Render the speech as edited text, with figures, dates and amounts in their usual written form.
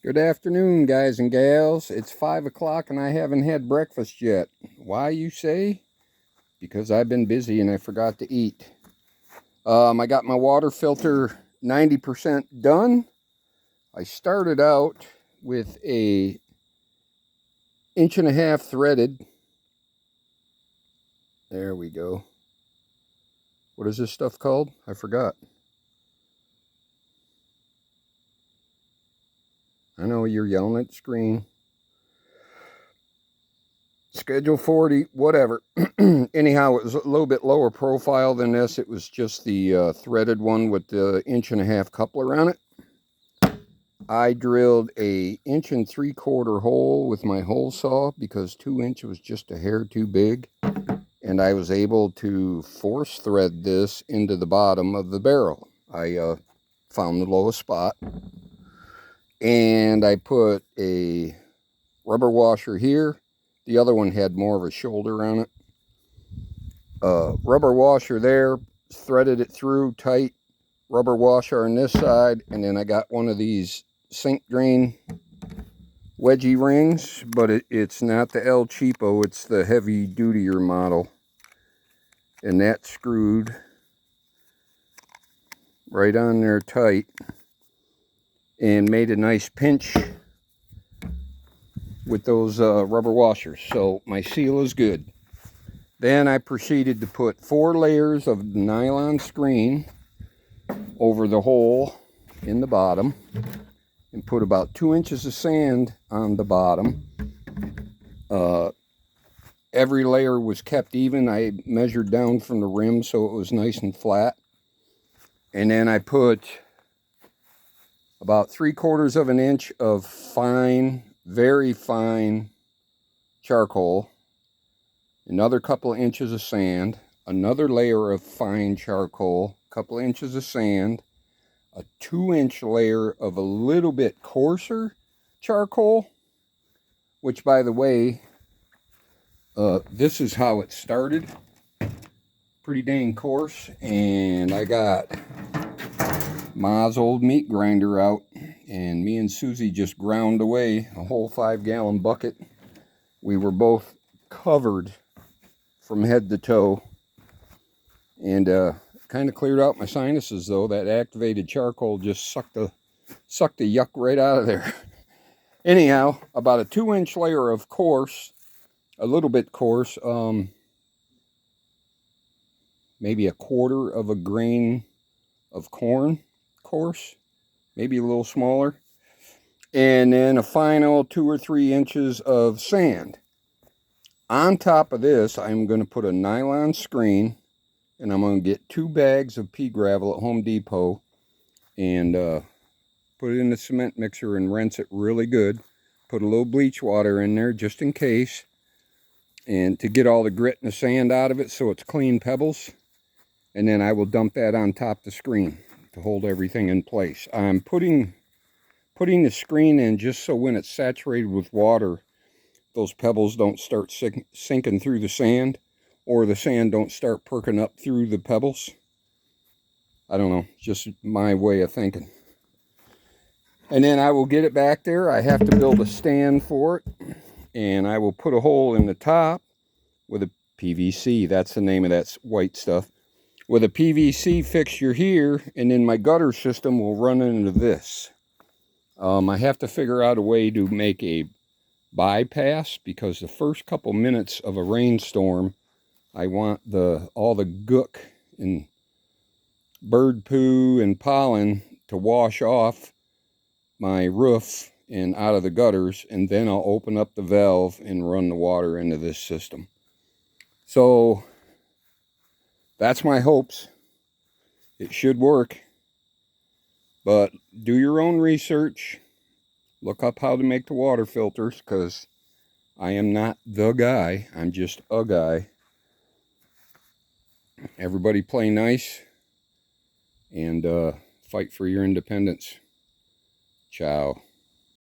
Good afternoon, guys and gals. It's 5 o'clock and I haven't had breakfast yet. Why, you say? Because I've been busy and I forgot to eat. I got my water filter 90% done. I started out with a 1.5 inch threaded. There we go. What is this stuff called? I forgot. I know you're yelling at the screen. Schedule 40, whatever. Anyhow, it was a little bit lower profile than this. It was just the threaded one with the 1.5 inch coupler on it. I drilled a 1 3/4 inch hole with my hole saw because 2 inch was just a hair too big. And I was able to force thread this into the bottom of the barrel. I found the lowest spot. And I put a rubber washer here. The other one had more of a shoulder on it. Rubber washer there, threaded it through tight. Rubber washer on this side, and then I got one of these sink drain wedgie rings, but it's not the El Cheapo, it's the heavy dutier model. And that's screwed right on there tight and made a nice pinch with those rubber washers. So my seal is good. Then I proceeded to put 4 layers of nylon screen over the hole in the bottom and put about 2 inches of sand on the bottom. Every layer was kept even. I measured down from the rim so it was nice and flat. And then I put about 3/4 inch of fine, very fine charcoal, another couple of inches of sand, another layer of fine charcoal, a couple of inches of sand, a 2-inch layer of a little bit coarser charcoal, which, by the way, this is how it started. Pretty dang coarse. And I got Ma's old meat grinder out, and me and Susie just ground away a whole 5-gallon bucket. We were both covered from head to toe, and kind of cleared out my sinuses, though. That activated charcoal just sucked the yuck right out of there. Anyhow, about a 2-inch layer of coarse, a little bit coarse, maybe 1/4 grain of corn coarse, maybe a little smaller, and then a final 2 or 3 inches of sand. On top of this, I'm going to put a nylon screen, and I'm going to get 2 bags of pea gravel at Home Depot and put it in the cement mixer and rinse it really good. Put a little bleach water in there just in case, and to get all the grit and the sand out of it so it's clean pebbles. And then I will dump that on top of the screen to hold everything in place. I'm putting the screen in just so when it's saturated with water, those pebbles don't start sinking through the sand, or the sand don't start perking up through the pebbles. I don't know, just my way of thinking. And then I will get it back there. I have to build a stand for it, and I will put a hole in the top with a PVC. That's the name of that white stuff. With a PVC fixture here, and then my gutter system will run into this. I have to figure out a way to make a bypass, because the first couple minutes of a rainstorm, I want all the gook and bird poo and pollen to wash off my roof and out of the gutters, and then I'll open up the valve and run the water into this system. So that's my hopes. It should work, but do your own research. Look up how to make the water filters, because I am not the guy. I'm just a guy. Everybody play nice and fight for your independence. Ciao.